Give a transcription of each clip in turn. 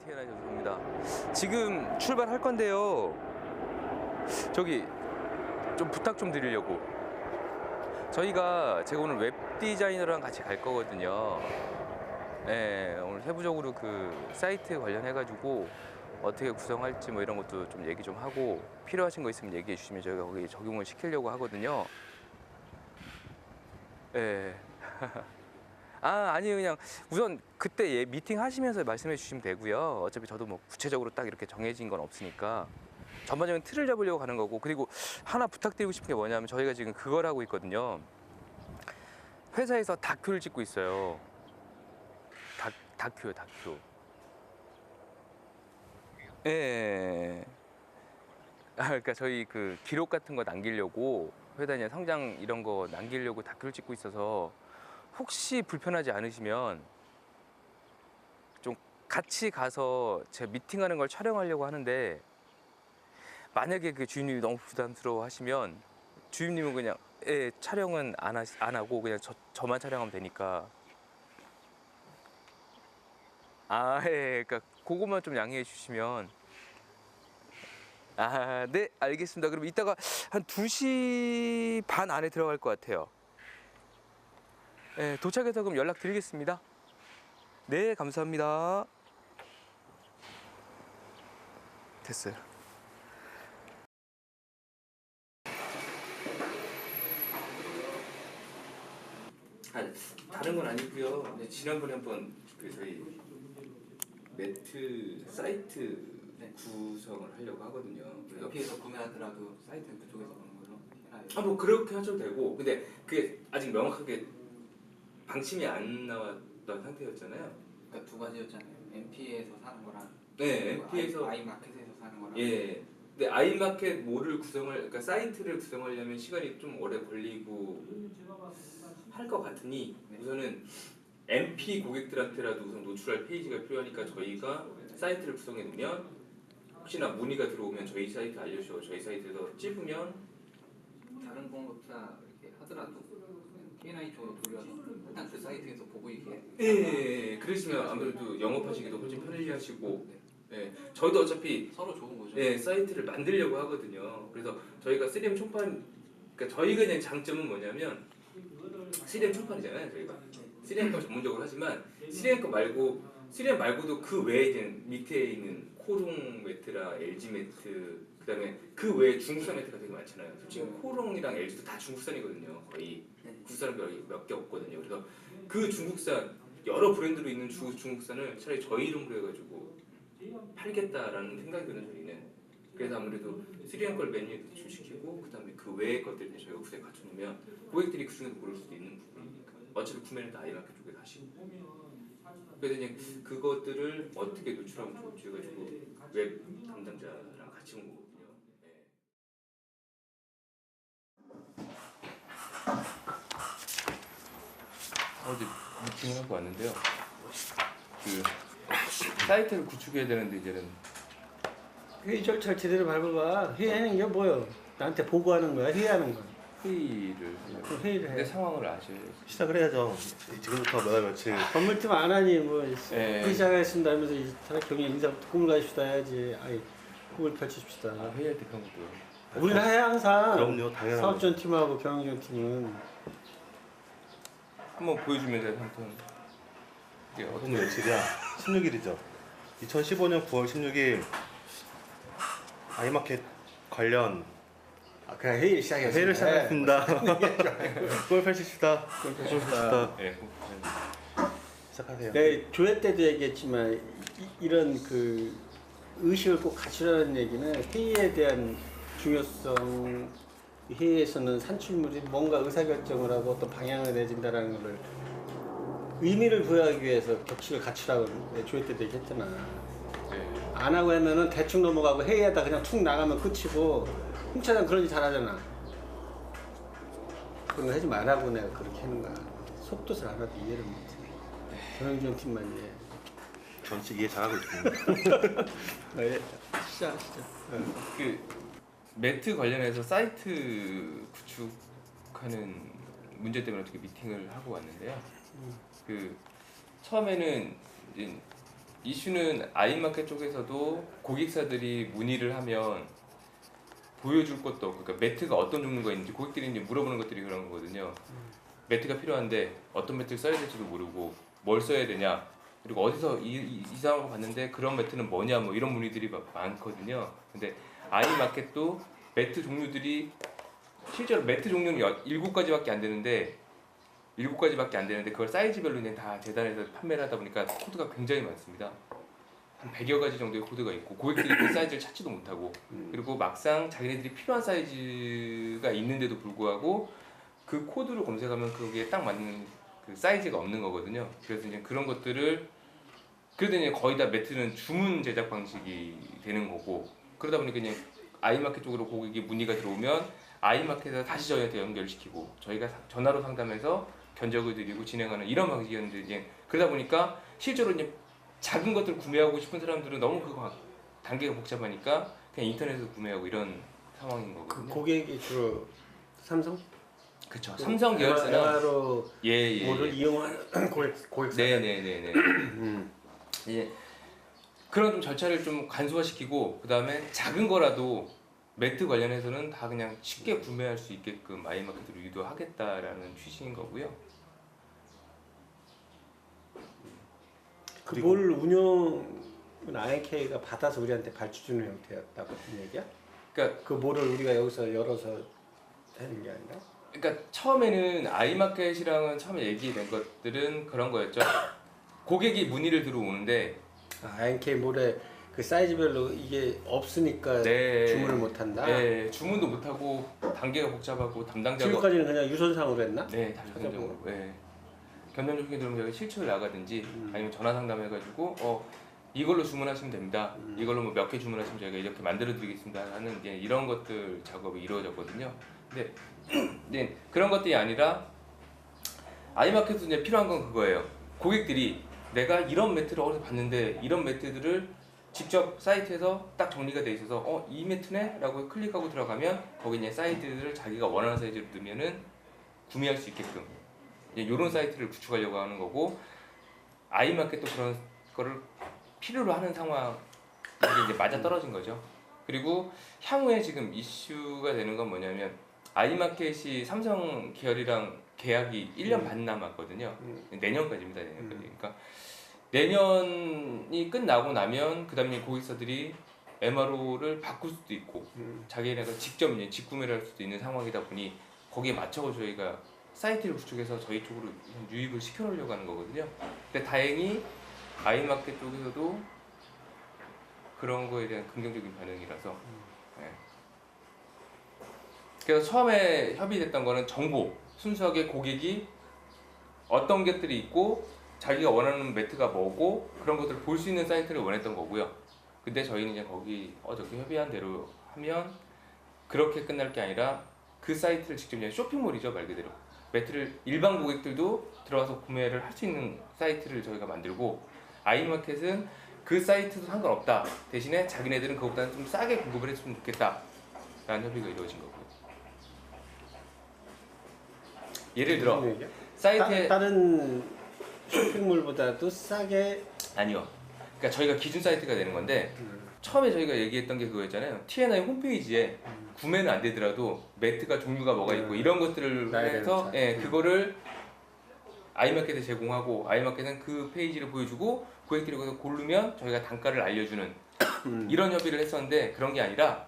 K나이 조수입니다. 지금 출발할 건데요. 저기 좀 부탁 좀 드리려고. 제가 오늘 웹 디자이너랑 같이 갈 거거든요. 네, 오늘 세부적으로 그 사이트 관련해가지고 어떻게 구성할지 뭐 이런 것도 좀 얘기 좀 하고 필요하신 거 있으면 얘기해 주시면 저희가 거기 적용을 시키려고 하거든요. 네. 아니요, 그냥 우선 그때 미팅 하시면서 말씀해 주시면 되고요. 어차피 저도 뭐 구체적으로 딱 이렇게 정해진 건 없으니까 전반적인 틀을 잡으려고 가는 거고. 그리고 하나 부탁드리고 싶은 게 뭐냐면 저희가 지금 그걸 하고 있거든요. 회사에서 다큐를 찍고 있어요. 다큐요, 다큐. 예. 그러니까 저희 그 기록 같은 거 남기려고 회사에 성장 이런 거 남기려고 다큐를 찍고 있어서 혹시 불편하지 않으시면 좀 같이 가서 제가 미팅하는 걸 촬영하려고 하는데 만약에 그 주임님이 너무 부담스러워 하시면 주임님은 그냥 촬영은 안 하고 그냥 저만 촬영하면 되니까. 그러니까 그것만 좀 양해해 주시면. 네, 알겠습니다. 그럼 이따가 한 2시 반 안에 들어갈 것 같아요. 도착해서 그럼 연락드리겠습니다. 네, 감사합니다. 됐어요. 다른 건 아니고요. 지난번에 한번 그 저희 매트 사이트 구성을 하려고 하거든요. 여기에서 구매하더라도 사이트는 그쪽에서 보는 걸로 해놔요. 뭐 그렇게 하셔도 되고, 근데 그게 아직 명확하게 방침이 안 나왔던 상태였잖아요. 그러니까 두 가지였잖아요. MP에서 사는 거랑 네, MP에서 아이마켓에서 사는 거랑. 예. 근데 아이마켓 몰을 그러니까 사이트를 구성하려면 시간이 좀 오래 걸리고 할 것 같으니 우선은 MP 고객들한테라도 우선 노출할 페이지가 필요하니까 저희가 사이트를 구성해 놓으면 혹시나 문의가 들어오면 저희 사이트 알려주시고 저희 사이트에서 찍으면 다른 공급사 이렇게 하더라도 K9 쪽으로 돌려서 일단 그 사이트에서 보고 이게. 그러시면 아무래도 영업하시기도 훨씬 편리하시고. 저희도 어차피 서로 좋은 거죠. 사이트를 만들려고 하거든요. 그래서 저희가 3M 총판, 그러니까 저희가 그냥 장점은 뭐냐면 3M 총판이잖아요. 저희가 3M 거 전문적으로 하지만 3M 말고도 그 외에 이제 밑에 있는 코롱 매트라 LG 매트, 그다음에 그 외에 중국산 매트가 되게 많잖아요. 지금 코롱이랑 LG도 다 중국산이거든요. 거의 국산 몇 개 없거든요. 그래서 그 중국산 여러 브랜드로 있는 중국산을 차라리 저희 이름으로 해가지고 팔겠다라는 생각이 드는 저희는. 그래서 아무래도 3M 걸 메뉴에 노출시키고 그다음에 그 외의 것들을 저희가 구성에 갖춰놓으면 고객들이 그 중에서 고를 수도 있는 부분이니까 어차피 구매는 다 아이마켓 쪽에서 하시고. 그래서 이제 그것들을 어떻게 노출하면 좋을지 해가지고 웹 담당자랑 같이 온 거거든요. 어제 미팅을 하고 왔는데요. 그 사이트를 구축해야 되는데 이제는 회의 절차를 제대로 밟아봐. 회의하는 게 뭐요? 나한테 보고하는 거야? 회의하는 거야? 회의를 내 해. 상황을 아셔야지. 시작을 해야죠. 지금부터 몇 월 며칠. 건물팀 안 하니 뭐 예. 시작하겠습니다 하면서 경영 인사부터 꿈을 가십시다 해야지. 꿈을 펼치십시다. 회의할 때 그런 것도. 우리는 해 항상. 그럼요, 당연하죠. 사업전팀하고 경영전팀은 한번 보여주면 돼요, 한번. 이게 어떤 며칠이야? 16일이죠. 2015년 9월 16일 아이마켓 관련 그냥 회의를 시작했습니다. 회의를 시작했습니다. 꿈을 펼칩시다. 예. 시작하세요. 네, 조회 때도 얘기했지만 이런 그 의식을 꼭 갖추라는 얘기는 회의에 대한 중요성, 회의에서는 산출물이 뭔가 의사결정을 하고 어떤 방향을 내준다는 것을 의미를 부여하기 위해서 격식을 갖추라고 조회 때도 얘기했잖아. 안 하고 하면은 대충 넘어가고 회의하다 그냥 툭 나가면 끝이고. 홍 차장 그런 일 잘하잖아. 그런 거 하지 말라고 내가 그렇게 하는 거야. 속도를 알아도 이해를 못해. 경영지원 팀만 이해. 전체 이해 잘하고 있습니다. 시작하시죠. 그 매트 관련해서 사이트 구축하는 문제 때문에 어떻게 미팅을 하고 왔는데요. 그 처음에는 이제 이슈는 아이마켓 쪽에서도 고객사들이 문의를 하면 보여줄 것도 없고, 그러니까 매트가 어떤 종류가 있는지 고객들이 이제 물어보는 것들이 그런 거거든요. 매트가 필요한데 어떤 매트를 써야 될지도 모르고 뭘 써야 되냐, 그리고 어디서 이상한 거 봤는데 그런 매트는 뭐냐, 뭐 이런 문의들이 많거든요. 근데 아이마켓도 매트 종류들이 실제로 매트 종류는 7가지밖에 안 되는데 7가지밖에 안 되는데 그걸 사이즈별로 이제 다 재단해서 판매를 하다 보니까 코드가 굉장히 많습니다. 한 100여 가지 정도의 코드가 있고 고객들이 그 사이즈를 찾지도 못하고, 그리고 막상 자기네들이 필요한 사이즈가 있는데도 불구하고 그 코드를 검색하면 거기에 딱 맞는 그 사이즈가 없는 거거든요. 그래서 이제 그런 것들을 그래도 이제 거의 다 매트는 주문 제작 방식이 되는 거고, 그러다 보니까 그냥 아이마켓 쪽으로 고객이 문의가 들어오면 아이마켓에서 다시 저희한테 연결시키고 저희가 전화로 상담해서 견적을 드리고 진행하는 이런 방식이었는데, 이제 그러다 보니까 실제로 이제 작은 것들 구매하고 싶은 사람들은 너무 그 단계가 복잡하니까 그냥 인터넷에서 구매하고 이런 상황인 그 거거든요. 고객이 주로 삼성? 그렇죠. 삼성 계열사나 MRO 예. 뭐를 이용하는 고객사. 네네네네. 예. 그런 좀 절차를 좀 간소화시키고, 그 다음에 작은 거라도 매트 관련해서는 다 그냥 쉽게 구매할 수 있게끔 아이마켓으로 유도하겠다라는 취지인 거고요. 그뭘 운영은 INK가 받아서 우리한테 발주 주는 형태였다고 그 얘기야? 그러니까 그 뭐를 우리가 여기서 열어서 하는 게 아니라? 그러니까 처음에는 아이마켓이랑은 처음에 얘기된 것들은 그런 거였죠. 고객이 문의를 들어오는데 INK 몰에 그 사이즈별로 이게 없으니까 네. 주문을 못 한다. 네, 주문도 못 하고 단계가 복잡하고 담당자가 지금까지는 그냥 유선상으로 했나? 네, 다 유선적으로. 네. 견적 요청이 들어오면 저희가 실측을 나가든지 아니면 전화 상담해가지고 이걸로 주문하시면 됩니다. 이걸로 뭐 몇 개 주문하시면 저희가 이렇게 만들어 드리겠습니다 하는 이제 이런 것들 작업이 이루어졌거든요. 근데 이제 그런 것들이 아니라 아이마켓에서 이제 필요한 건 그거예요. 고객들이 내가 이런 매트를 어디서 봤는데 이런 매트들을 직접 사이트에서 딱 정리가 돼 있어서 이 매트네? 라고 클릭하고 들어가면 거기 이제 사이트를 자기가 원하는 사이즈로 넣으면은 구매할 수 있게끔 이런 사이트를 구축하려고 하는 거고, 아이마켓도 그런 거를 필요로 하는 상황이 이제 맞아 떨어진 거죠. 그리고 향후에 지금 이슈가 되는 건 뭐냐면 아이마켓이 삼성 계열이랑 계약이 1년 반 남았거든요. 내년까지입니다. 내년까지. 그러니까 내년이 끝나고 나면 그 다음에 고객사들이 MRO를 바꿀 수도 있고 자기네가 직접 이제 직구매를 할 수도 있는 상황이다 보니 거기에 맞춰서 저희가 사이트를 구축해서 저희 쪽으로 유입을 시켜놓으려고 하는 거거든요. 근데 다행히 아이마켓 쪽에서도 그런 거에 대한 긍정적인 반응이라서 네. 그래서 처음에 협의됐던 거는 정보, 순수하게 고객이 어떤 것들이 있고 자기가 원하는 매트가 뭐고 그런 것들을 볼 수 있는 사이트를 원했던 거고요. 근데 저희는 이제 거기 어저께 협의한 대로 하면 그렇게 끝날 게 아니라 그 사이트를 직접 이제 쇼핑몰이죠, 말 그대로. 매트를 일반 고객들도 들어와서 구매를 할 수 있는 사이트를 저희가 만들고, 아이마켓은 그 사이트도 상관없다. 대신에 자기네들은 그것보다는 좀 싸게 공급을 했으면 좋겠다 라는 협의가 이루어진 거고요. 예를 들어 사이트에 다른 쇼핑몰보다도 싸게. 아니요. 그러니까 저희가 기준 사이트가 되는 건데 처음에 저희가 얘기했던 게 그거였잖아요. T&I 홈페이지에 구매는 안 되더라도 매트가 종류가 뭐가 있고 이런 것들을 해서 그거를 아이마켓에 제공하고 아이마켓은 그 페이지를 보여주고 고객들이 거기서 고르면 저희가 단가를 알려주는 이런 협의를 했었는데, 그런 게 아니라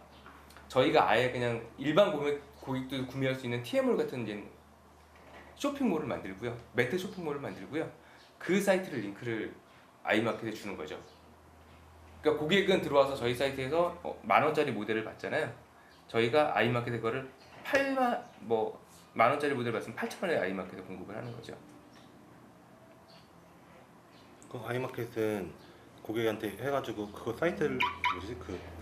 저희가 아예 그냥 일반 고객도 구매할 수 있는 TM몰 같은 이제 쇼핑몰을 만들고요. 매트 쇼핑몰을 만들고요. 그 사이트를 링크를 아이마켓에 주는 거죠. 그러니까 고객은 들어와서 저희 사이트에서 10,000원짜리 모델을 봤잖아요. 저희가 아이마켓에 그거를 10,000원짜리 모델을 봤으면 8,000원에 아이마켓에 공급을 하는 거죠. 그 아이마켓은 고객한테 해가지고 그거 사이트를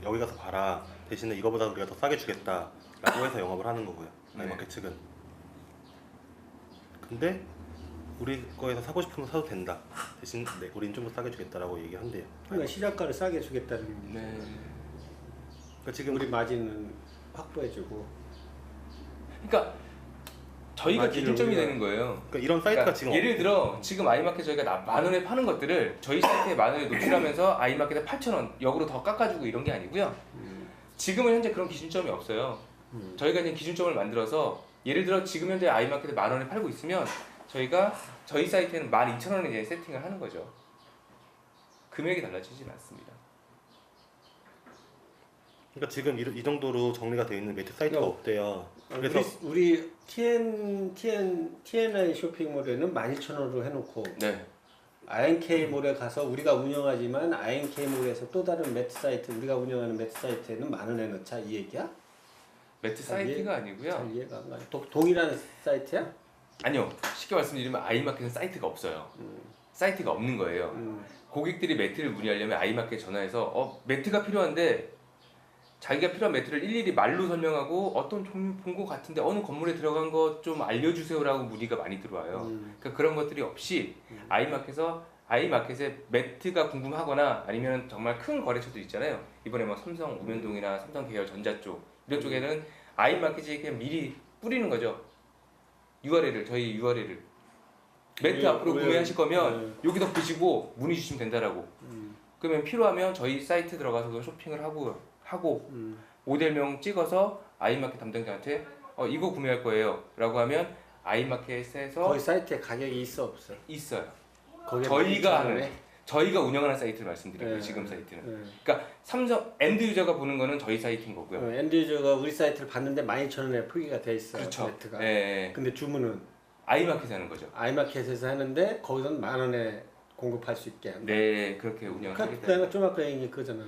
여기 가서 봐라, 대신에 이거보다 우리가 더 싸게 주겠다라고 해서 영업을 하는 거고요. 아이마켓 측은. 근데 우리 거에서 사고 싶으면 사도 된다. 대신 우리는 좀 더 싸게 주겠다라고 얘기한대요. 그러니까 시작가를 싸게 주겠다는. 네. 그러니까 지금 우리 마진은 확보해주고. 그러니까 저희가 맞이를 기준점이 우리가- 되는 거예요. 그러니까 이런 사이트가 그러니까 지금 예를 들어 지금 아이마켓 저희가 만 원에 파는 것들을 저희 사이트에 만 원에 노출하면서 아이마켓에 8,000원 역으로 더 깎아주고 이런 게 아니고요. 지금은 현재 그런 기준점이 없어요. 저희가 이제 기준점을 만들어서 예를 들어 지금 현재 아이마켓에 만 원에 팔고 있으면 저희가 저희 사이트에는 12,000원에 이제 세팅을 하는 거죠. 금액이 달라지진 않습니다. 그러니까 지금 이 정도로 정리가 되어 있는 매트 사이트가 없대요. 그래서 우리 TNI 쇼핑몰에는 12,000원으로 해놓고 네. INK몰에 가서 우리가 운영하지만 INK몰에서 또 다른 매트 사이트 우리가 운영하는 매트 사이트에는 만 원에 넣자 이 얘기야? 매트 사이트가 아니고요. 잘 이해가 안 가. 동일한 사이트야? 아니요. 쉽게 말씀드리면 아이마켓은 사이트가 없어요. 사이트가 없는 거예요. 고객들이 매트를 문의하려면 아이마켓 전화해서 매트가 필요한데 자기가 필요한 매트를 일일이 말로 설명하고 어떤 종류 본 것 같은데 어느 건물에 들어간 거 좀 알려주세요라고 문의가 많이 들어와요. 그러니까 그런 것들이 없이 아이마켓에 매트가 궁금하거나 아니면 정말 큰 거래처들 있잖아요. 이번에 뭐 삼성 우면동이나 삼성 계열 전자 쪽 이런 쪽에는 아이마켓이 그냥 미리 뿌리는 거죠. 저희 URL을 매트 앞으로 구매하실 거면 여기다 보시고 문의 주시면 된다라고. 그러면 필요하면 저희 사이트 들어가서도 쇼핑을 하고 모델명 찍어서 아이마켓 담당자한테 이거 구매할 거예요 라고 하면 아이마켓에서 거기 사이트에 가격이 있어 없어? 있어요. 거기에 저희가 12,000원에? 하는 저희가 운영하는 사이트를 말씀드리고요. 네. 지금 사이트는 네. 그러니까 삼성 엔드 유저가 보는 거는 저희 사이트인 거고요. 엔드 유저가 우리 사이트를 봤는데 12,000원에 표기가 돼 있어. 그렇죠. 매트가. 예. 근데 주문은 아이마켓에 하는 거죠. 아이마켓에서 하는데 거기서는 만 원에 공급할 수 있게 한다. 네, 그렇게 운영을 하기 때문에. 내가 좀 아까 얘기한 그거잖아.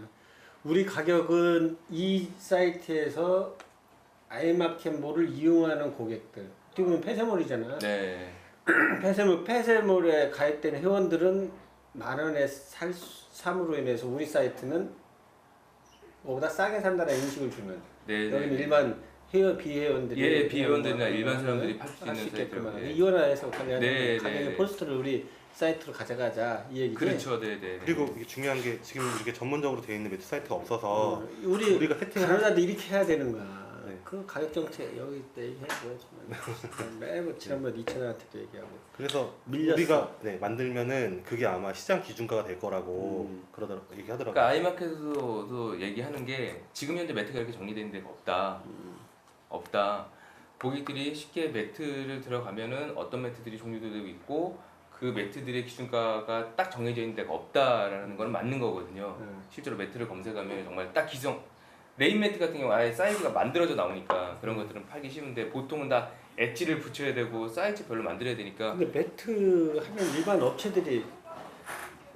우리 가격은 이 사이트에서 아이마켓몰을 이용하는 고객들. 어떻게 보면 폐쇄몰이잖아. 네. 폐쇄몰에 가입된 회원들은 만 원에 삼으로 인해서 우리 사이트는 뭐보다 싸게 산다는 인식을 주는. 네. 여기는 네. 일반 비회원들이 예, 비회원들이나 일반 사람들이 팔 수 있는 할수 있게끔만. 사이트로, 예. 이원화해서 그냥 네, 가격의 네. 포스트를 우리 사이트로 가져가자 이 얘기지. 그렇죠, 네, 네. 그리고 이게 중요한 게 지금 이렇게 전문적으로 되어 있는 매트 사이트가 없어서 우리가 세팅을 가능하다 이렇게 해야 되는 거야. 네. 그 가격 정책 여기 때 얘기해보지만 매번 지난번 2,000원한테도 얘기하고. 그래서 밀렸어. 우리가 만들면은 그게 아마 시장 기준가가 될 거라고 얘기하더라고요. 그러니까 아이마켓에서도 얘기하는 게 지금 현재 매트가 이렇게 정리되는 데가 없다. 고객들이 쉽게 매트를 들어가면은 어떤 매트들이 종류도 있고 그 매트들의 기준가가 딱 정해져 있는 데가 없다라는 건 맞는 거거든요. 실제로 매트를 검색하면 정말 딱 레인 매트 같은 경우 아예 사이즈가 만들어져 나오니까 그런 것들은 팔기 쉬운데 보통은 다 엣지를 붙여야 되고 사이즈별로 만들어야 되니까. 근데 매트 하면 일반 업체들이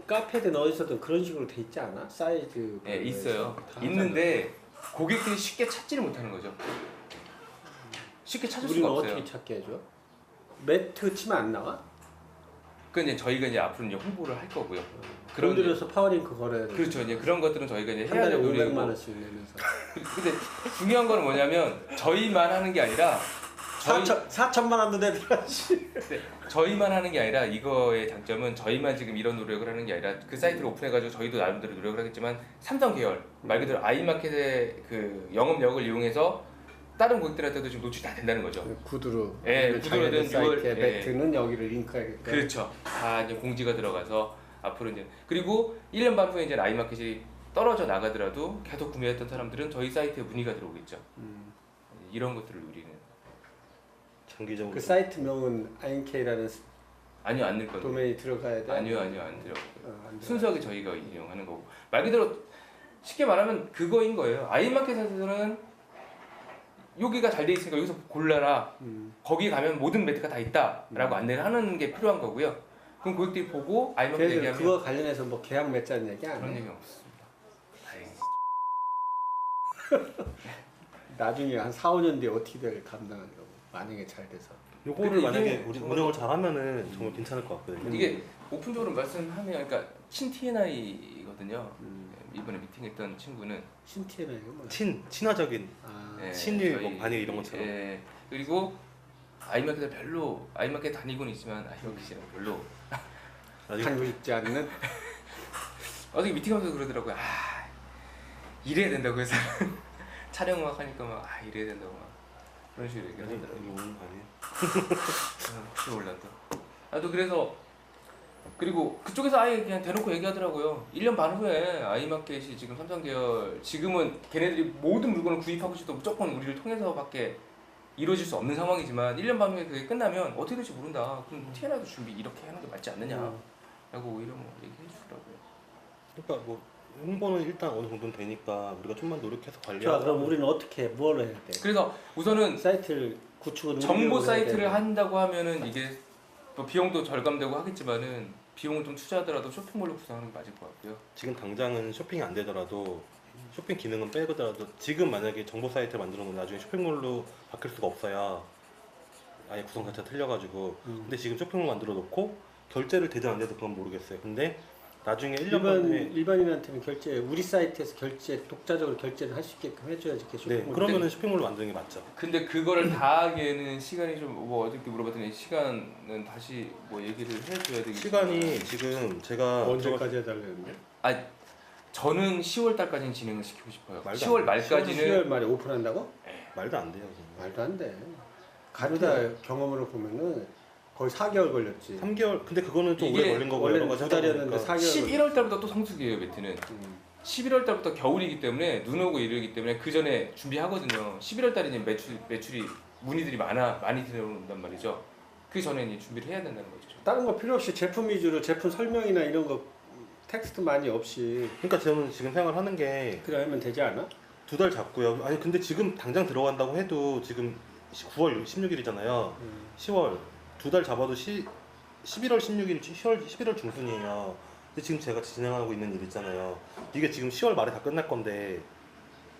카페든 어디서든 그런 식으로 돼 있지 않아? 사이즈. 네, 있어요. 다 있는데 고객들이 쉽게 찾지를 못하는 거죠. 쉽게 찾을 우리는 수가 없어요. 어떻게 찾게 해줘? 매트 치면 안 나와? 그 이제 저희가 이제 앞으로 이제 홍보를 할 거고요. 돈 들여서 파워링크 걸어야 돼. 그렇죠. 이제 그런 것들은 저희가 이제 한 해야 달에 될 500만 노력이고. 원씩 내면서. 근데 중요한 거는 뭐냐면 저희만 하는 게 아니라 4천만 원도 내더라지. 저희만 하는 게 아니라 이거의 장점은 저희만 지금 이런 노력을 하는 게 아니라 그 사이트를 오픈해가지고 저희도 나름대로 노력을 하겠지만 삼성 계열 말 그대로 아이마켓의 그 영업력을 이용해서 다른 고객들한테도 지금 노출이 다 된다는 거죠. 구두로. 예, 구두로든 사이트에 예. 매트는 여기를 링크하겠다. 그렇죠. 다 이제 공지가 들어가서 앞으로 이제 그리고 1년 반 후에 이제 아이마켓이 떨어져 나가더라도 계속 구매했던 사람들은 저희 사이트에 문의가 들어오겠죠. 이런 것들을 누리는. 장기적으로 그 사이트명은 INK라는 아니요, 안 넣을 건데. 도메인이 들어가야 돼. 아니요, 안 들어가고요. 안 들어가. 순수하게 저희가 이용하는 거고 말 그대로 쉽게 말하면 그거인 거예요. 아이마켓에서는 여기가 잘 돼 있으니까 여기서 골라라. 거기 가면 모든 매트가 다 있다라고 안내를 하는 게 필요한 거고요. 그럼 고객들이 보고 아이마켓 그래서 얘기하면 그거 관련해서 뭐 계약 맺자는 얘기 안 그런 해. 얘기 없습니다. 다행이죠. 나중에 한 4, 5년 뒤에 어떻게 될 감당하려고. 만약에 잘 돼서. 요거를 근데 만약에 이게 우리 정말- 운영을 잘하면은 정말 괜찮을 것 같거든요. 이게 오픈적으로 말씀하면 그러니까 친 TNI거든요. 이번에 미팅했던 친구는 신티에는 이거 뭐야? 친화적인 아, 예, 친일, 저희- 뭐 반일 이런 것처럼. 예, 그리고 아이마켓에 별로 아이마켓 다니고는 있지만 여기시는 별로 나중에 다니고 싶지 않는. 어저께 미팅하면서 그러더라고요. 이래야 된다고 해서 촬영막 하니까 막 이래야 된다고 막 그런 식으로 얘기를 여기 하더라고요. 오는 거 아니에요? 혹시 몰라도. 나도 그래서 그리고 그쪽에서 아예 그냥 대놓고 얘기하더라고요. 1년 반 후에 아이마켓이 지금 삼성계열 지금은 걔네들이 모든 물건을 구입하고 싶어도 무조건 우리를 통해서밖에 이루어질 수 없는 상황이지만 1년 반 후에 그게 끝나면 어떻게 될지 모른다. 그럼 TNI도 준비 이렇게 하는 게 맞지 않느냐 라고 오히려 뭐 얘기해 주더라고요. 그러니까 뭐 홍보는 일단 어느 정도는 되니까 우리가 좀만 노력해서 자, 관리하고. 그럼 우리는 어떻게 뭘 해야 돼? 그래서 우선은 사이트를 구축은 정보 우리가 해야 사이트를 돼. 한다고 하면은 이게 뭐 비용도 절감되고 하겠지만은 비용을 좀 투자하더라도 쇼핑몰로 구성하는 게 맞을 것 같고요. 지금 당장은 쇼핑이 안 되더라도 쇼핑 기능은 빼더라도 지금 만약에 정보 사이트를 만들어 놓으면 나중에 쇼핑몰로 바뀔 수가 없어야 아예 구성 자체가 틀려가지고 근데 지금 쇼핑몰 만들어 놓고 결제를 되든 안 되든 그건 모르겠어요. 근데 나중에 1년 후에 일반인한테는 결제 우리 사이트에서 결제 독자적으로 결제를 할 수 있게끔 해줘야지 이렇게 네, 쇼핑몰. 그러면은 쇼핑몰로 만드는 게 맞죠. 근데 그거를 다 하기에는 시간이 좀 뭐 어저께 물어봤더니 시간은 다시 뭐 얘기를 해줘야 되겠 시간이 지금 제가 언제까지 해달라는데? 아 저는 10월 달까지는 진행을 시키고 싶어요. 말도 10월 안 말까지는 10월 말에 오픈한다고? 말도 안 돼요. 지금. 말도 안 돼. 가누다 경험으로 보면은 거의 4개월 걸렸지. 3개월 근데 그거는 좀 이게 오래 걸린 거고 원래 여러 가지 두 달이었는데 하다 보니까 4개월. 11월 달부터 또 성수기예요 매트는. 11월 달부터 겨울이기 때문에 눈 오고 이러기 때문에 그 전에 준비하거든요. 11월 달에 이제 매출이 문의들이 많이 들어온단 말이죠. 그 전에 이제 준비를 해야 된다는 거죠. 다른 거 필요 없이 제품 위주로 제품 설명이나 이런 거 텍스트 많이 없이 그러니까 저는 지금 생각하는 게 그래 하면 되지 않아? 2달 잡고요. 아니 근데 지금 당장 들어간다고 해도 지금 9월 16일이잖아요. 10월 2달 잡아도 11월 16일, 11월 중순이에요. 근데 지금 제가 진행하고 있는 일 있잖아요. 이게 지금 10월 말에 다 끝날 건데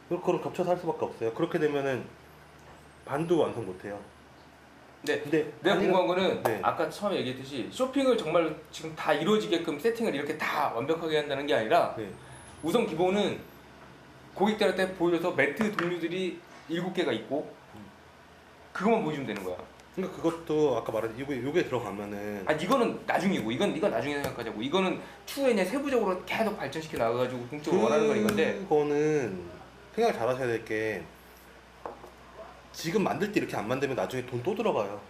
그럼 겹쳐서 할 수밖에 없어요. 그렇게 되면은 반도 완성 못해요. 네. 근데 내가 아니면- 궁금한 거는 네. 아까 처음에 얘기했듯이 쇼핑을 정말 지금 다 이루어지게끔 세팅을 이렇게 다 완벽하게 한다는 게 아니라 네. 우선 기본은 고객들한테 보여줘서 매트 종류들이 7개가 있고 그것만 보여주면 되는 거야. 그러니까 그것도 아까 말한 요게 들어가면은 아 이거는 나중이고 이건 나중에 생각하자고. 이거는 추후에 이제 세부적으로 계속 발전시켜 나가가지고 공적으로 원하는 건 이건데 그거는 생각 잘 하셔야 될 게 지금 만들 때 이렇게 안 만들면 나중에 돈 또 들어가요.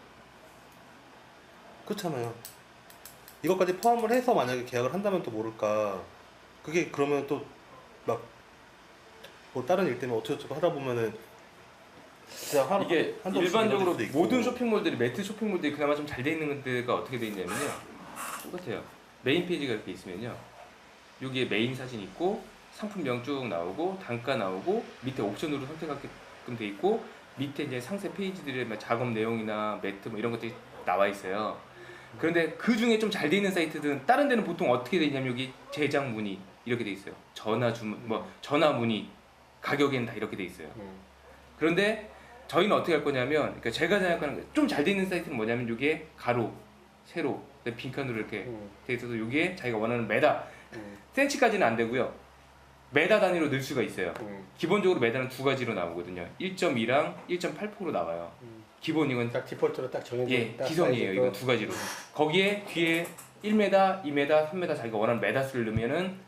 그렇잖아요. 이것까지 포함을 해서 만약에 계약을 한다면 또 모를까. 그게 그러면 또 막 뭐 다른 일 때문에 어쩌고저쩌고 하다 보면은 진짜 이게 한도 없이 일반적으로 이뤄질 수도 있고. 모든 쇼핑몰들이 매트 쇼핑몰들이 그나마 좀 잘 돼 있는 데가 어떻게 돼 있냐면요 똑같아요. 메인 페이지가 이렇게 있으면요 여기에 메인 사진 있고 상품명 쭉 나오고 단가 나오고 밑에 옵션으로 선택하게끔 돼 있고 밑에 이제 상세 페이지들의 막 작업 내용이나 매트 뭐 이런 것들이 나와 있어요. 그런데 그 중에 좀 잘 돼 있는 사이트들은 다른 데는 보통 어떻게 돼 있냐면 여기 제작 문의 이렇게 돼 있어요. 전화 주문 뭐 전화 문의 가격에는 다 이렇게 돼 있어요. 그런데 저희는 어떻게 할 거냐면 그러니까 제가 생각하는 좀 잘 돼 있는 사이트는 뭐냐면 여기에 가로, 세로, 빈칸으로 이렇게 돼 있어서 여기에 자기가 원하는 메다 센치까지는 안 되고요. 메다 단위로 넣을 수가 있어요. 기본적으로 메다는 두 가지로 나오거든요. 1.2랑 1.8%로 나와요. 기본 이건 딱 디폴트로 딱 정해져 예, 있다. 기성이에요. 사이즈도. 이건 두 가지로. 거기에 뒤에 1m, 2m, 3m 자기가 원하는 메다 수를 넣으면은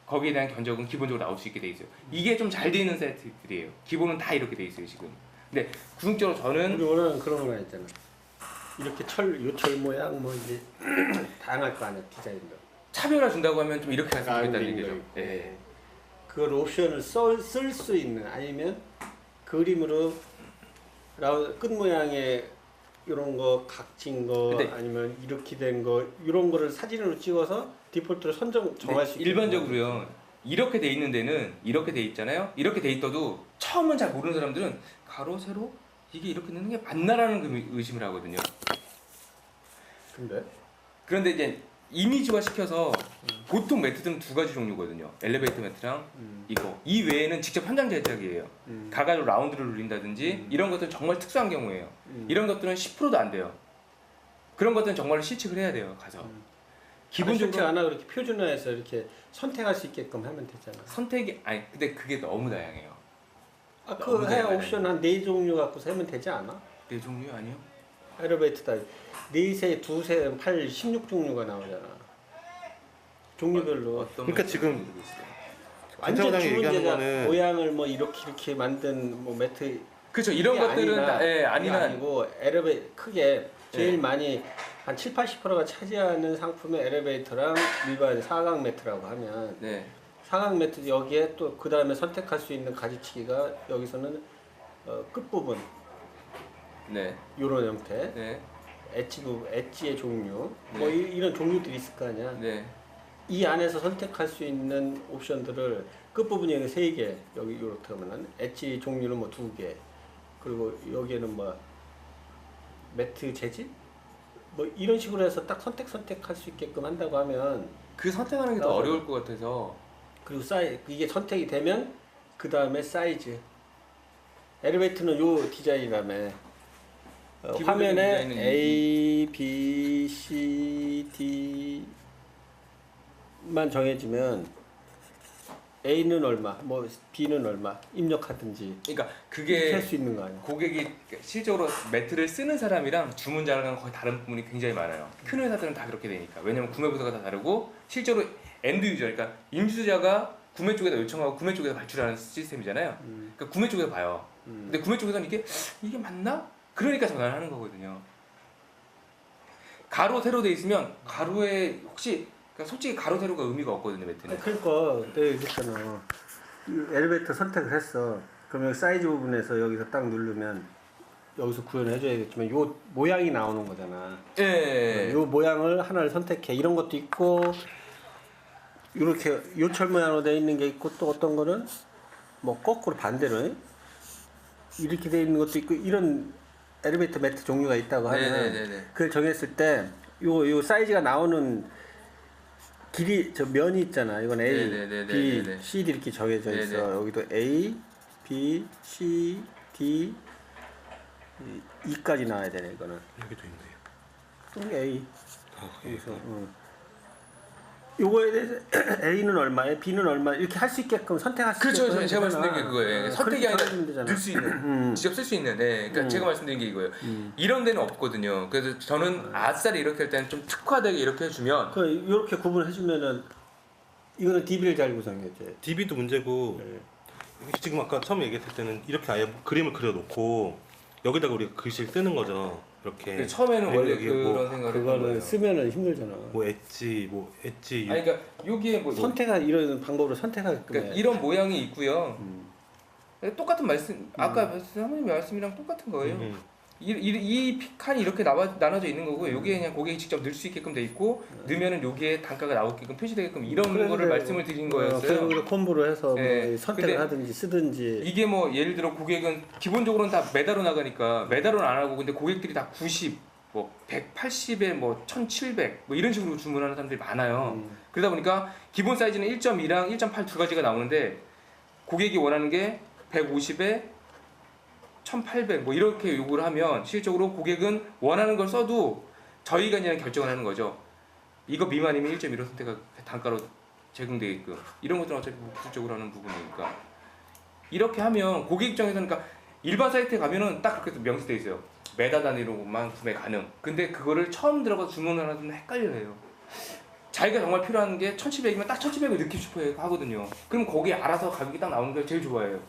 거기에 대한 견적은 기본적으로 나올 수 있게 돼 있어요. 이게 좀 잘 돼 있는 사이트들이에요. 기본은 다 이렇게 돼 있어요 지금. 근데 궁극적으로 저는 우리 원하는 그런 거 있잖아. 이렇게 요철 모양 뭐 이제 다양할 거 아니야 디자인도. 차별화 준다고 하면 좀 이렇게 했으면 좋겠다는 아, 얘기죠. 네. 예. 그걸 옵션을 쓸 수 있는 아니면 그림으로 끝 모양의 이런 거 각진 거 근데- 아니면 이렇게 된 거 이런 거를 사진으로 찍어서 디폴트로 정할 수 있게. 일반적으로요. 이렇게 돼 있는 데는 이렇게 돼 있잖아요. 이렇게 돼 있어도 처음은 잘 모르는 사람들은 가로 세로 이게 이렇게 넣는 게 맞나라는 의심을 하거든요. 근데 그런데 이제 이미지화 시켜서 보통 매트들은 두 가지 종류거든요. 엘리베이터 매트랑 이거. 이 외에는 직접 현장 제작이에요. 가가지고 라운드를 눌린다든지 이런 것들은 정말 특수한 경우예요. 이런 것들은 10%도 안 돼요. 그런 것들은 정말 실측을 해야 돼요. 가서. 기본적으로 기본적으로 하나 그렇게 표준화해서 이렇게 선택할 수 있게끔 하면 되잖아. 선택이 아니 근데 그게 너무 다양해요. 그 너무 하얀 다양하네. 옵션 한 4종류 갖고서 하면 되지 않아? 네 종류 아니요? 엘리베이터다 4세, 2세, 8, 16종류가 나오잖아. 종류별로. 어떤 그러니까 매트를 지금 모르겠어요. 완전 장사장이 주문 얘기하는 제작 거는 모양을 뭐 이렇게 만든 뭐 매트 그렇죠. 이런 이게 것들은 아니나, 다, 예, 이게 아니나 아니고 엘리베이터 크게 제일 예. 많이 한 7-80%가 차지하는 상품의 엘리베이터랑 일반 사각 매트라고 하면 네. 사각 매트 여기에 또 그 다음에 선택할 수 있는 가지치기가 여기서는 끝부분 네. 이런 형태 네. 엣지의 종류 네. 뭐 이런 종류들이 있을 거 아니야. 네. 이 안에서 선택할 수 있는 옵션들을 끝부분에 3개 여기 이렇게 하면은 엣지 종류는 뭐 2개 그리고 여기에는 뭐 매트 재질 뭐 이런 식으로 해서 딱 선택할 수 있게끔 한다고 하면 그 선택하는 게 더 나와요. 어려울 것 같아서. 그리고 이게 선택이 되면 그 다음에 사이즈 엘리베이터는 요 디자인이라며 기본적인 화면에 디자인은 A, B, C, D만 정해지면 A는 얼마, 뭐 B는 얼마 입력하든지 그러니까 이렇게 그게 할 수 있는 거 아니야? 고객이 실적으로 매트를 쓰는 사람이랑 주문자랑 거의 다른 부분이 굉장히 많아요. 큰 회사들은 다 그렇게 되니까. 왜냐면 구매 부서가 다 다르고 실제로 엔드 유저, 그러니까 임수자가 구매 쪽에다 요청하고 구매 쪽에서 발출하는 시스템이잖아요. 그러니까 구매 쪽에서 봐요. 근데 구매 쪽에서는 이게 맞나? 그러니까 전화를 하는 거거든요. 가로 세로 돼 있으면 가로에 혹시 그러니까 솔직히 가로 세로가 의미가 없거든요, 매트는. 그러니까 내가 얘기했잖아. 엘리베이터 선택을 했어. 그러면 사이즈 부분에서 여기서 딱 누르면 여기서 구현을 해줘야겠지만 요 모양이 나오는 거잖아. 예. 요 모양을 하나를 선택해. 이런 것도 있고 이렇게 요철 모양으로 되어 있는 게 있고 또 어떤 거는 뭐 거꾸로 반대로 이렇게 되어 있는 것도 있고 이런 엘리베이터 매트 종류가 있다고 하면 네네네네. 그걸 정했을 때 요 사이즈가 나오는 길이 저 면이 있잖아. 이건 A, 네네네네네네. B, C, D 이렇게 정해져 있어. 네네. 여기도 A, B, C, D, E까지 나와야 되네. 이거는 여기도 있네요. 여기 A. 예. 여기서 요거에 대해서 A는 얼마에 B는 얼마 이렇게 할 수 있게끔 선택할 수 그렇죠. 있게끔 제가 해주잖아. 말씀드린 게 그거예요. 선택이 그렇게 아니라 하면 되잖아. 넣을 수 있는, 직접 쓸 수 있는. 네. 그러니까 제가 말씀드린 게 이거예요. 이런 데는 없거든요. 그래서 저는 아싸리 이렇게 할 때는 좀 특화되게 이렇게 해주면 그 이렇게 구분해주면은 이거는 DB를 잘 구성했지. DB도 문제고 네. 지금 아까 처음에 얘기했을 때는 이렇게 아예 그림을 그려놓고 여기다가 우리가 글씨를 쓰는 거죠. 이렇게 처음에는 그리고 원래 여기 그런 뭐, 생각을 했던 그거는 거예요. 쓰면은 힘들잖아. 뭐 엣지 아니 그러니까 여기에 뭐 선택할 이런 방법으로 선택하게끔 그러니까 해. 이런 모양이 있고요. 음. 똑같은 말씀 아까 사모님 말씀이랑 똑같은 거예요. 음. 이 칸이 이렇게 나눠져 있는 거고 여기에 그냥 고객이 직접 넣을 수 있게끔 돼 있고 넣으면은 여기에 단가가 나오게끔 표시되게끔 이런 그래, 거를 그래. 말씀을 드린 거였어요. 그래서 콤보로 해서 네. 뭐 선택을 근데 하든지 쓰든지. 이게 뭐 예를 들어 고객은 기본적으로는 다 매달로 나가니까 매달로는 안 하고 근데 고객들이 다 90, 뭐 180에 뭐 1700 뭐 이런 식으로 주문하는 사람들이 많아요. 그러다 보니까 기본 사이즈는 1.2랑 1.8 두 가지가 나오는데 고객이 원하는 게 150에 1800 뭐 이렇게 요구를 하면 실질적으로 고객은 원하는 걸 써도 저희가 그냥 결정을 하는 거죠. 이거 미만이면 1.15 선택가 단가로 제공되게끔 이런 것들은 어차피 기술적으로 하는 부분이니까 이렇게 하면 고객 입장에서는 그러니까 일반 사이트에 가면은 딱 그렇게 명시되어 있어요. 메다 단위로만 구매 가능. 근데 그거를 처음 들어가서 주문을 하면 헷갈려요. 자기가 정말 필요한 게 1700이면 딱 1700을 넣고 싶어 하거든요. 그럼 거기에 알아서 가격이 딱 나오는 걸 제일 좋아해요.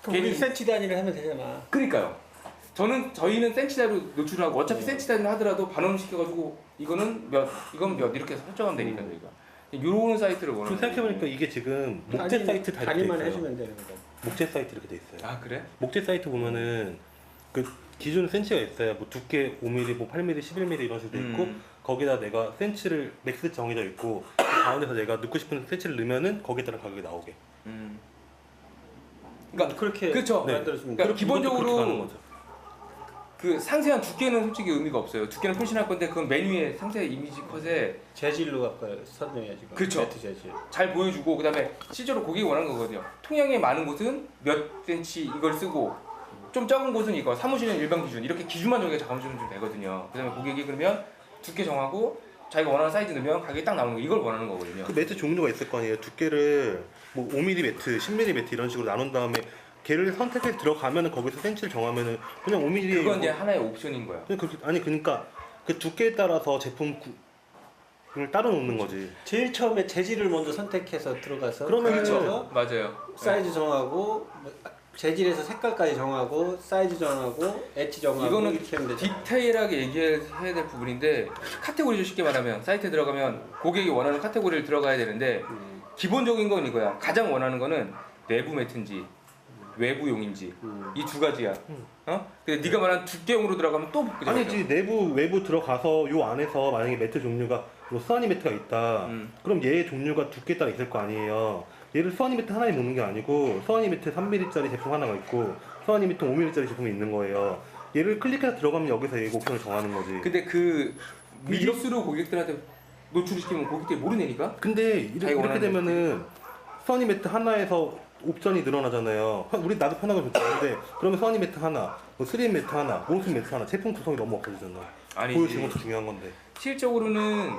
괜히 센치 단위를 하면 되잖아. 그러니까요. 저희는 센치 단위로 노출하고 어차피 센치 단위를 하더라도 반원 시켜가지고 이건 몇 이렇게 설정하면 되니까 저희가 이런 사이트를 좀 원하는. 생각해보니까 이게 지금 목재 사이트 다 이렇게 돼 단위만 있어요. 해주면 되는 거다. 목재 사이트 이렇게 돼 있어요. 아 그래? 목재 사이트 보면은 그 기준 센치가 있어요. 뭐 두께 5mm, 뭐 8mm, 11mm 이런 식으로 돼 있고 거기다 내가 센치를 맥스 정해져 있고 그 가운데서 내가 넣고 싶은 센치를 넣으면은 거기에 따른 가격이 나오게. 그러니까 그렇게 그렇죠. 만들어주면 그러니까 돼. 이것도 기본적으로 그렇게 가는 거죠. 그 상세한 두께는 솔직히 의미가 없어요. 두께는 표시할 건데 그건 메뉴에 상세 이미지 컷에 재질로 아까 설명해야지. 그쵸. 매트 재질. 잘 보여주고 그다음에 실제로 고객이 원하는 거거든요. 통영이 많은 곳은 몇 센치 이걸 쓰고 좀 적은 곳은 이거 사무실은 일반 기준 이렇게 기준만 저희가 잡아주면 좀 되거든요. 그다음에 고객이 그러면 두께 정하고 자기가 원하는 사이즈 넣으면 가격이 딱 나오는 거 이걸 원하는 거거든요. 그 매트 종류가 있을 거 아니에요. 두께를 뭐 5mm 매트, 10mm 매트 이런 식으로 나눈 다음에 걔를 선택해서 들어가면은 거기서 센치를 정하면은 그냥 5mm. 그건 이제 하나의 옵션인 거야. 그냥 그렇게 아니 그러니까 그 두께에 따라서 제품을 따로 놓는 거지. 제일 처음에 재질을 먼저 선택해서 들어가서 그러면 그래서 그렇죠. 맞아요. 사이즈 정하고 재질에서 색깔까지 정하고 사이즈 정하고 엣지 정하고 이거는 이렇게 하면 되죠. 디테일하게 얘기해야 될 부분인데 카테고리죠. 쉽게 말하면 사이트에 들어가면 고객이 원하는 카테고리를 들어가야 되는데 기본적인 건 이거야. 가장 원하는 거는 내부 매트인지 외부용인지 이 두 가지야. 근데 네가 말한 두께용으로 들어가면 또 그죠? 아니지 내부 외부 들어가서 요 안에서 만약에 매트 종류가 뭐 수아니 매트가 있다. 그럼 얘 종류가 두께에 따라 있을 거 아니에요. 얘를 수아니 매트 하나에 묶는 게 아니고 수아니 매트 3mm짜리 제품 하나가 있고 수아니 매트 5mm짜리 제품이 있는 거예요. 얘를 클릭해서 들어가면 여기서 얘 옵션을 정하는 거지. 근데 그 미리수로 고객들한테 노출시키면 고객들이 모르내니까. 근데 이렇게 원하는 되면은 수아니 매트 하나에서 옵션이 늘어나잖아요. 우리 나도 편하고 좋다는데 그러면 수아니 매트 하나, 뭐 3M 매트 하나, 몬슨 매트 하나 제품 구성이 너무 없어지잖아. 아니지. 보여주는 것도 중요한 건데. 실적으로는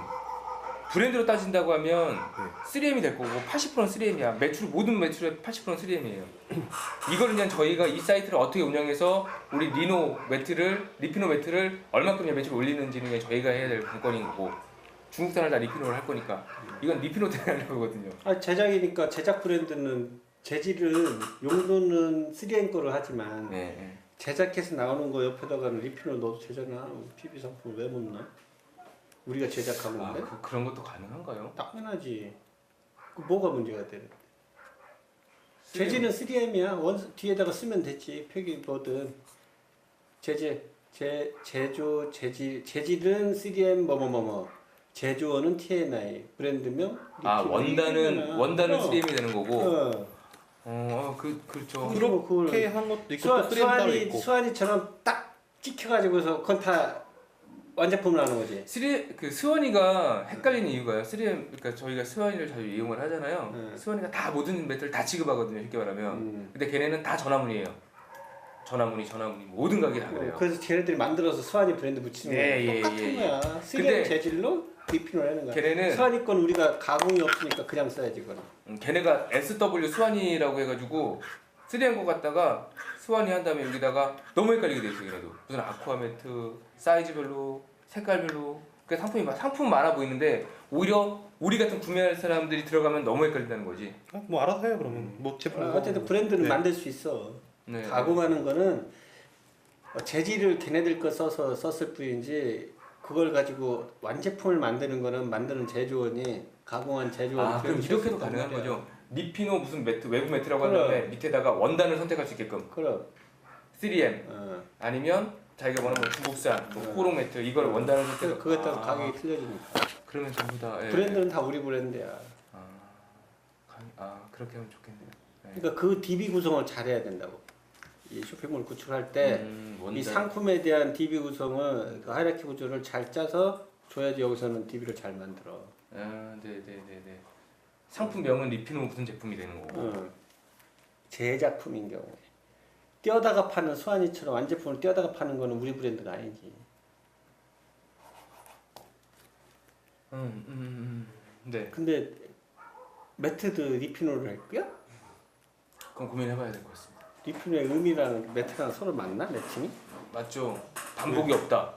브랜드로 따진다고 하면 3M이 될 거고 80%는 3M이야. 모든 매출의 80%는 3M이에요. 이걸 그냥 저희가 이 사이트를 어떻게 운영해서 우리 리피노 매트를 얼마큼의 매출을 올리는지는 그냥 저희가 해야 될 관건인 거고 중국산을 다 리피노를 할 거니까 이건 리피노 때문에 하는 거거든요. 아, 제작이니까 제작 브랜드는 재질은 용도는 3M 거를 하지만 네. 제작해서 나오는 거 옆에다가는 리피너 넣어도 되잖아. PB 상품 왜 못 넣어? 우리가 제작하는데? 그런 것도 가능한가요? 당연하지. 그 뭐가 문제가 되는? 재질은 3M이야. 뒤에다가 쓰면 됐지. 표기 뭐든. 제조 재질은 3M 뭐뭐뭐뭐. 제조원은 TNI. 브랜드명. 원단은 3M이 되는 거고. 그렇죠. 그렇게 한 것도 있고 또 3M 따로 있고. 수완이처럼 딱 찍혀가지고서 그건 다 완제품을 하는 거지. 스완이가 헷갈리는 이유가요. 3M 그러니까 저희가 스완이를 자주 이용을 하잖아요. 스완이가 다 모든 매트를 다 취급하거든요. 쉽게 말하면. 근데 걔네는 다 전화문이에요. 전화문이 모든 가게 다 그래요. 그래서 걔네들이 만들어서 수완이 브랜드 붙이는 거야. 똑같은 거야. 3M 재질로 리피노를 하는 거야. 걔네는 수완이 건 우리가 가공이 없으니까 그냥 써야지 그거는. 걔네가 SW 스완이라고 해가지고 3M 거 갖다가 스완이 한 다음에 여기다가 너무 헷갈리게 돼 있어. 걔네도 무슨 아쿠아 매트 사이즈별로 색깔별로 그 상품 많아 보이는데 오히려 우리 같은 구매할 사람들이 들어가면 너무 헷갈린다는 거지. 뭐 알아서 해요 그러면. 뭐 제품. 어쨌든 브랜드는 네. 만들 수 있어. 네. 가공하는 거는 재질을 걔네들 거 써서 썼을 뿐이지 그걸 가지고 완제품을 만드는 거는 만드는 제조원이 가공한 제조원이 그럼 이렇게도 가능한 거죠. 리피노 무슨 매트 외부 매트라고 한 다음에 밑에다가 원단을 선택할 수 있게끔. 그럼 3M 아니면 자기가 원하는 뭐 중국산 뭐 호롱 매트 이걸 원단을 선택해서 그거에 따라 가격이 틀려지니까. 그러면 전부 다 브랜드는 다 우리 브랜드야. 그렇게 하면 좋겠네요. 그러니까 그 DB 구성을 잘해야 된다고. 이 쇼핑몰 구축할 때 이 상품에 대한 DB 구성을 그 하이라키 구조를 잘 짜서 줘야지 여기서는 DB를 잘 만들어. 네네네네. 상품명은 리피노 무슨 제품이 되는 거고. 제작품인 경우에 떼어다가 파는 수완이처럼 완제품을 떼어다가 파는 거는 우리 브랜드가 아니지. 네. 근데 매트도 리피노를 할 거야? 그럼 고민해봐야 될 것 같습니다. 리피노의 의미랑 매트랑 서로 맞나? 매칭이? 맞죠. 반복이 없다.